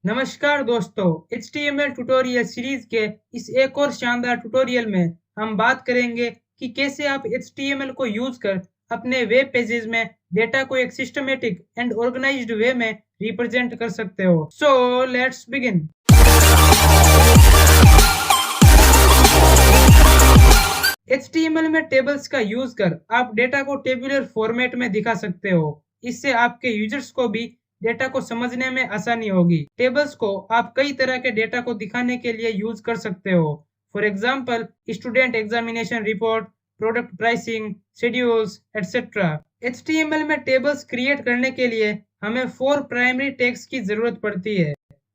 नमस्कार दोस्तों, HTML tutorial series के इस एक और शानदार ट्यूटोरियल में हम बात करेंगे कि कैसे आप HTML को यूज कर अपने वेब पेजेस में डेटा को एक सिस्टमेटिक एंड ऑर्गेनाइज्ड वे में रिप्रेजेंट कर सकते हो। So let's begin. HTML में टेबल्स का यूज कर आप डेटा को टेबुलर फॉर्मेट में दिखा सकते हो। इससे आपके यूजर्स को भी डेटा को समझने में आसानी होगी। टेबल्स को आप कई तरह के डेटा को दिखाने के लिए यूज कर सकते हो। For example, student examination report, product pricing, schedules etcetera. HTML में टेबल्स क्रिएट करने के लिए हमें 4 प्राइमरी टैग्स की जरूरत पड़ती है।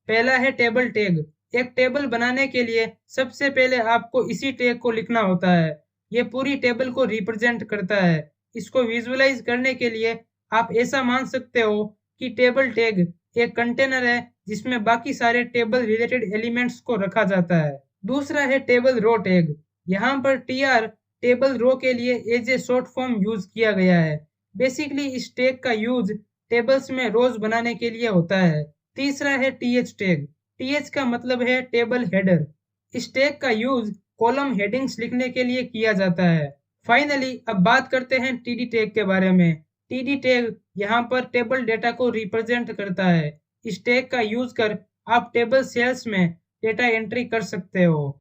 पहला है टेबल टैग। एक टेबल बनाने के लिए सबसे पहले आपको इसी टैग को लिखना होता है। ये पूरी टेबल को रिप्रेजेंट करता है। इसको विजुअलाइज करने के लिए आप ऐसा मान सकते हो कि टेबल टैग एक कंटेनर है जिसमें बाकी सारे टेबल रिलेटेड एलिमेंट्स को रखा जाता है। दूसरा है टेबल रो टैग। यहाँ पर tr टेबल रो के लिए as a short form use किया गया है। बेसिकली इस टैग का यूज टेबल्स में रोज बनाने के लिए होता है। तीसरा है th टैग। th का मतलब है टेबल हेडर। इस टैग का यूज कॉलम हेडिंग्स लिखने के लिए किया जाता है। फाइनली अब बात करते हैं td टैग के बारे में। td टैग यहाँ पर टेबल डेटा को रिप्रेजेंट करता है। इस टैग का यूज कर आप टेबल सेल्स में डेटा एंट्री कर सकते हो।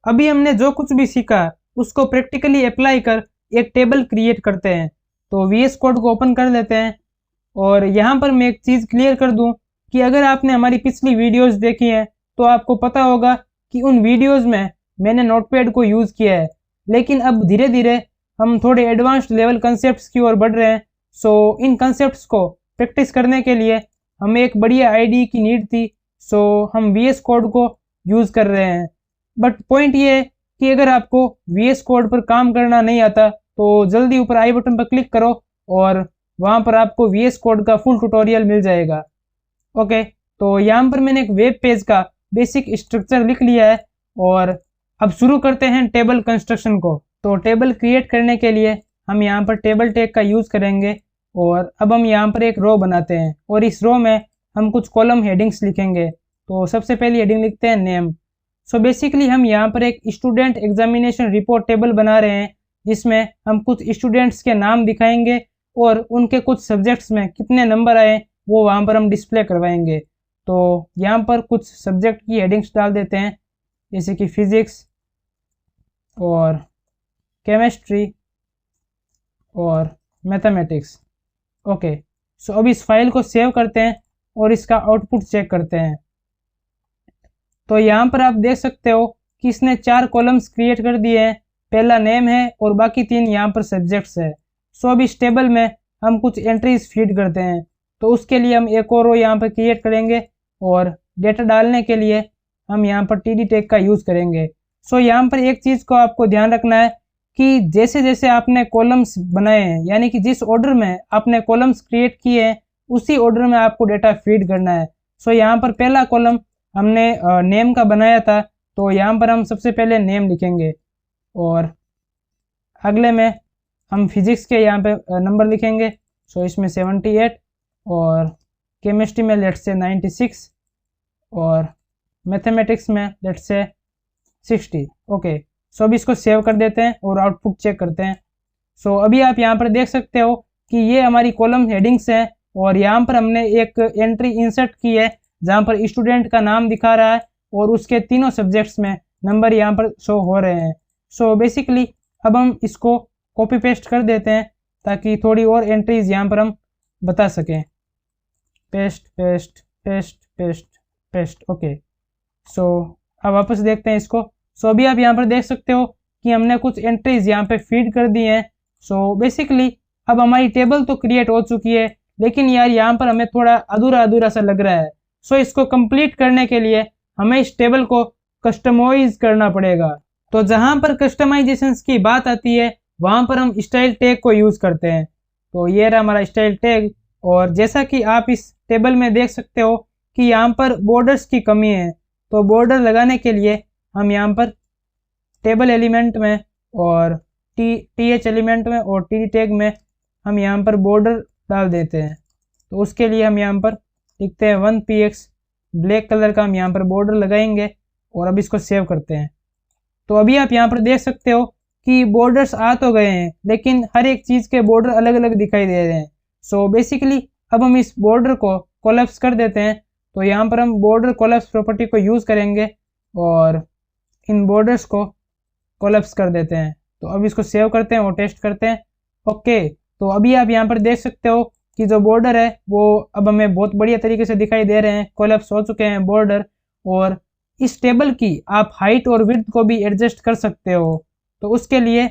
अभी हमने जो कुछ भी सीखा उसको प्रैक्टिकली अप्लाई कर एक टेबल क्रिएट करते हैं। तो VS कोड को ओपन कर लेते हैं और यहाँ पर मैं एक चीज़ क्लियर कर दूं कि अगर आपने हमारी पिछली वीडियोस देखी हैं तो आपको पता होगा कि उन वीडियोस में मैंने नोटपैड को यूज़ किया है, लेकिन अब धीरे धीरे हम थोड़े एडवांस्ड लेवल कंसेप्ट्स की ओर बढ़ रहे हैं। सो इन कंसेप्ट्स को प्रैक्टिस करने के लिए हमें एक बढ़िया IDE की नीड थी। सो हम VS कोड को यूज़ कर रहे हैं। बट पॉइंट ये है कि अगर आपको VS कोड पर काम करना नहीं आता तो जल्दी ऊपर आई बटन पर क्लिक करो और वहाँ पर आपको VS कोड का फुल ट्यूटोरियल मिल जाएगा। ओके, तो यहाँ पर मैंने एक वेब पेज का बेसिक स्ट्रक्चर लिख लिया है और अब शुरू करते हैं टेबल कंस्ट्रक्शन को। तो टेबल क्रिएट करने के लिए हम यहाँ पर टेबल टैग का यूज़ करेंगे और अब हम यहाँ पर एक रो बनाते हैं और इस रो में हम कुछ कॉलम हेडिंग्स लिखेंगे। तो सबसे पहली हेडिंग लिखते हैं नेम। सो बेसिकली हम यहाँ पर एक स्टूडेंट एग्जामिनेशन रिपोर्ट टेबल बना रहे हैं जिसमें हम कुछ स्टूडेंट्स के नाम दिखाएंगे और उनके कुछ सब्जेक्ट्स में कितने नंबर आए वो वहाँ पर हम डिस्प्ले करवाएंगे। तो यहाँ पर कुछ सब्जेक्ट की हेडिंग्स डाल देते हैं जैसे कि फिजिक्स और केमिस्ट्री और मैथमेटिक्स। ओके, सो अब इस फाइल को सेव करते हैं और इसका आउटपुट चेक करते हैं। तो यहाँ पर आप देख सकते हो कि इसने 4 कॉलम्स क्रिएट कर दिए हैं। पहला नेम है और बाकी 3 यहाँ पर सब्जेक्ट्स है। सो अब इस टेबल में हम कुछ एंट्रीज फीड करते हैं। तो उसके लिए हम एक और रो यहाँ पर क्रिएट करेंगे और डेटा डालने के लिए हम यहाँ पर td टैग का यूज़ करेंगे। सो यहाँ पर एक चीज़ को आपको ध्यान रखना है कि जैसे जैसे आपने कॉलम्स बनाए हैं, यानी कि जिस ऑर्डर में आपने कॉलम्स क्रिएट किए हैं उसी ऑर्डर में आपको डेटा फीड करना है। सो यहाँ पर पहला कॉलम हमने नेम का बनाया था, तो यहाँ पर हम सबसे पहले नेम लिखेंगे और अगले में हम फिजिक्स के यहाँ पे नंबर लिखेंगे। सो इसमें 78 और केमिस्ट्री में लेट्स से 96 और मैथमेटिक्स में लेट्स से 60। ओके, सो अब इसको सेव कर देते हैं और आउटपुट चेक करते हैं। सो अभी आप यहाँ पर देख सकते हो कि ये हमारी कॉलम हेडिंग्स हैं और यहाँ पर हमने एक एंट्री इंसर्ट की है जहाँ पर स्टूडेंट का नाम दिखा रहा है और उसके तीनों सब्जेक्ट्स में नंबर यहाँ पर शो हो रहे हैं। सो बेसिकली अब हम इसको कॉपी पेस्ट कर देते हैं ताकि थोड़ी और एंट्रीज यहाँ पर हम बता सकें। Paste paste paste paste paste. Okay, so अब वापस देखते हैं इसको। सो अभी आप यहाँ पर देख सकते हो कि हमने कुछ एंट्रीज यहाँ पे फीड कर दी हैं। सो बेसिकली अब हमारी टेबल तो क्रिएट हो चुकी है, लेकिन यार यहाँ पर हमें थोड़ा अधूरा अधूरा सा लग रहा है। सो इसको कंप्लीट करने के लिए हमें इस टेबल को कस्टमाइज करना पड़ेगा। तो जहाँ पर कस्टमाइजेशंस की बात आती है वहाँ पर हम स्टाइल टैग को यूज़ करते हैं। तो ये रहा हमारा स्टाइल टैग और जैसा कि आप इस टेबल में देख सकते हो कि यहाँ पर बॉर्डर्स की कमी है। तो बॉर्डर लगाने के लिए हम यहाँ पर टेबल एलिमेंट में और th एलिमेंट में और td टैग में हम यहाँ पर बॉर्डर डाल देते हैं। तो उसके लिए हम यहाँ पर लिखते हैं 1px, ब्लैक कलर का हम यहाँ पर बॉर्डर लगाएंगे और अब इसको सेव करते हैं। तो अभी आप यहाँ पर देख सकते हो कि बॉर्डर्स आ तो गए हैं, लेकिन हर एक चीज़ के बॉर्डर अलग अलग दिखाई दे रहे हैं। सो बेसिकली अब हम इस बॉर्डर को कोलैप्स कर देते हैं। तो यहाँ पर हम बॉर्डर कोलैप्स प्रॉपर्टी को यूज़ करेंगे और इन बॉर्डर्स को कोलैप्स कर देते हैं। तो अब इसको सेव करते हैं और टेस्ट करते हैं। ओके, तो अभी आप यहाँ पर देख सकते हो कि जो बॉर्डर है वो अब हमें बहुत बढ़िया तरीके से दिखाई दे रहे हैं, कोलैप्स हो चुके हैं बॉर्डर। और इस टेबल की आप हाइट और विड्थ को भी एडजस्ट कर सकते हो। तो उसके लिए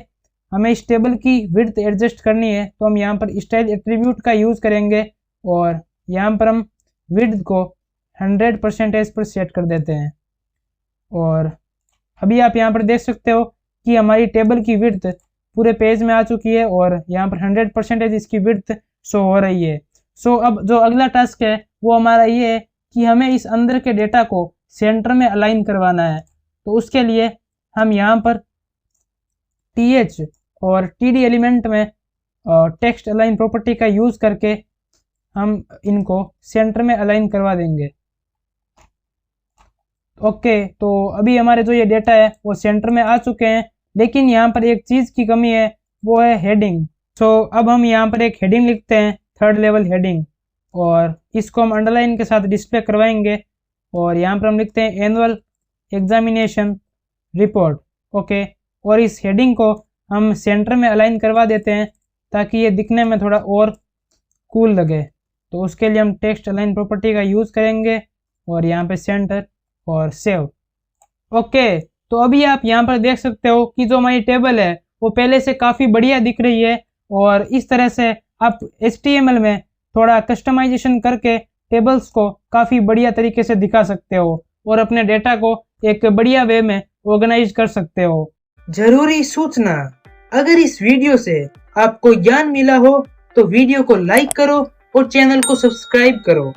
हमें इस टेबल की विड्थ एडजस्ट करनी है, तो हम यहाँ पर स्टाइल एट्रीब्यूट का यूज़ करेंगे और यहाँ पर हम विड्थ को 100% पर सेट कर देते हैं। और अभी आप यहाँ पर देख सकते हो कि हमारी टेबल की विड्थ पूरे पेज में आ चुकी है और यहाँ पर 100% इसकी विड्थ शो हो रही है। सो अब जो अगला टास्क है वो हमारा ये है कि हमें इस अंदर के डेटा को सेंटर में अलाइन करवाना है। तो उसके लिए हम यहाँ पर th और td एलिमेंट में टेक्स्ट अलाइन प्रॉपर्टी का यूज़ करके हम इनको सेंटर में अलाइन करवा देंगे। ओके, तो अभी हमारे जो ये डेटा है वो सेंटर में आ चुके हैं, लेकिन यहाँ पर एक चीज़ की कमी है, वो है हेडिंग। सो अब हम यहाँ पर एक हेडिंग लिखते हैं, 3rd लेवल हेडिंग, और इसको हम अंडरलाइन के साथ डिस्प्ले करवाएंगे। और यहाँ पर हम लिखते हैं एनुअल एग्जामिनेशन रिपोर्ट। ओके, और इस हेडिंग को हम सेंटर में अलाइन करवा देते हैं ताकि ये दिखने में थोड़ा और कूल लगे। तो उसके लिए हम टेक्स्ट अलाइन प्रॉपर्टी का यूज़ करेंगे और यहाँ पे सेंटर और सेव। ओके, तो अभी आप यहाँ पर देख सकते हो कि जो हमारी टेबल है वो पहले से काफ़ी बढ़िया दिख रही है। और इस तरह से आप HTML में थोड़ा कस्टमाइजेशन करके टेबल्स को काफ़ी बढ़िया तरीके से दिखा सकते हो और अपने डेटा को एक बढ़िया वे में ऑर्गेनाइज कर सकते हो। जरूरी सूचना, अगर इस वीडियो से आपको ज्ञान मिला हो तो वीडियो को लाइक करो और चैनल को सब्सक्राइब करो।